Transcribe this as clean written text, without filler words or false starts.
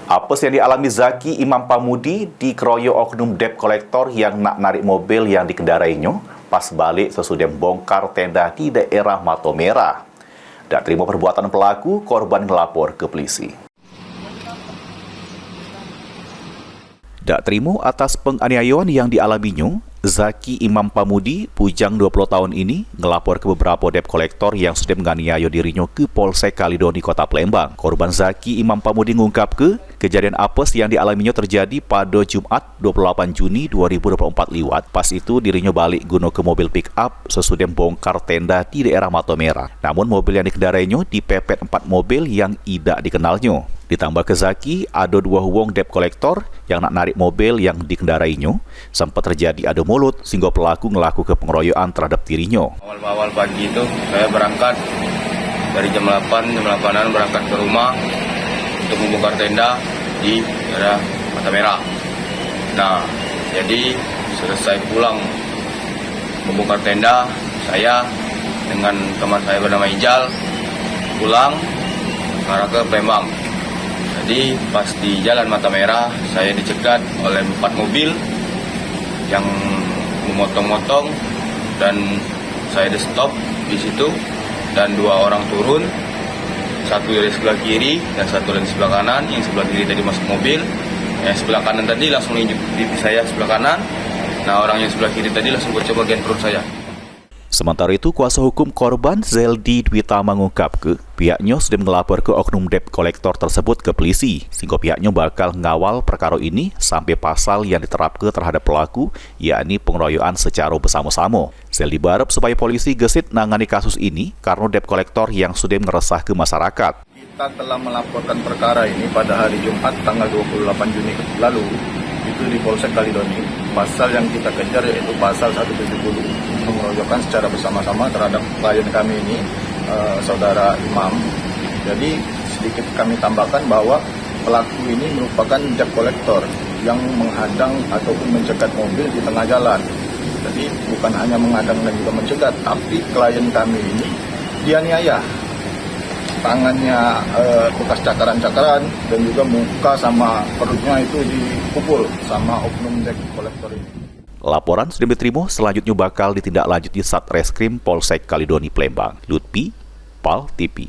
Apes yang dialami Zaki Imam Pamudi dikeroyok oknum debt collector yang nak narik mobil yang dikendarainya pas balik sesudah bongkar tenda di daerah Matomera. Tak terima perbuatan pelaku, korban melapor ke polisi. Tak terima atas penganiayaan yang dialaminya, Zaki Imam Pamudi, bujang 20 tahun ini, ngelapor ke beberapa debt collector yang sudah menganiaya dirinya ke Polsek Kalidoni, Kota Palembang. Korban Zaki Imam Pamudi mengungkap kejadian apes yang dialaminya terjadi pada Jumat 28 Juni 2024 liwat. Pas itu dirinya balik guna ke mobil pick-up sesudah bongkar tenda di daerah Matomera. Namun mobil yang dikendarainya dipepet 4 mobil yang tidak dikenalnya. Ditambah ke Zaki, ada 2 wong debt collector yang nak narik mobil yang dikendarainya. Sempat terjadi adu mulut sehingga pelaku ngelaku ke pengeroyokan terhadap dirinya. Awal pagi itu saya berangkat dari jam 8-an berangkat ke rumah untuk membongkar tenda di daerah Matomera. Nah, jadi selesai pulang membongkar tenda, saya dengan teman saya bernama Ijal pulang mengarah ke Palembang. Jadi pas di jalan Matomera saya dicegat oleh 4 mobil yang memotong-motong dan saya di stop di situ dan 2 orang turun, satu dari sebelah kiri dan satu dari sebelah kanan. Yang sebelah kiri tadi masuk mobil, yang sebelah kanan tadi langsung injek pipi saya sebelah kanan. Nah, orang yang sebelah kiri tadi langsung bocor bagian perut saya. Sementara itu, kuasa hukum korban Zeldi Dwita mengungkap pihaknya sudah melapor ke oknum debt collector tersebut ke polisi, sehingga pihaknya bakal ngawal perkara ini sampai pasal yang diterapkan terhadap pelaku, yakni pengeroyokan secara bersama-sama. Zeldi berharap supaya polisi gesit nangani kasus ini karena debt collector yang sudah meresah ke masyarakat. Kita telah melaporkan perkara ini pada hari Jumat tanggal 28 Juni lalu, itu di Polsek Kalidoni. Pasal yang kita kejar yaitu pasal 170, pengeroyokan secara bersama-sama terhadap klien kami ini, saudara Imam. Jadi sedikit kami tambahkan bahwa pelaku ini merupakan debt collector yang menghadang ataupun mencegat mobil di tengah jalan. Jadi bukan hanya menghadang dan juga mencegat, tapi klien kami ini dianiaya. Tangannya bekas cakaran-cakaran dan juga muka sama perutnya itu dipukul sama oknum debt collector ini. Laporan sudah diterima, selanjutnya bakal ditindaklanjuti Satreskrim Polsek Kalidoni Palembang. Lutfi, PAL TV.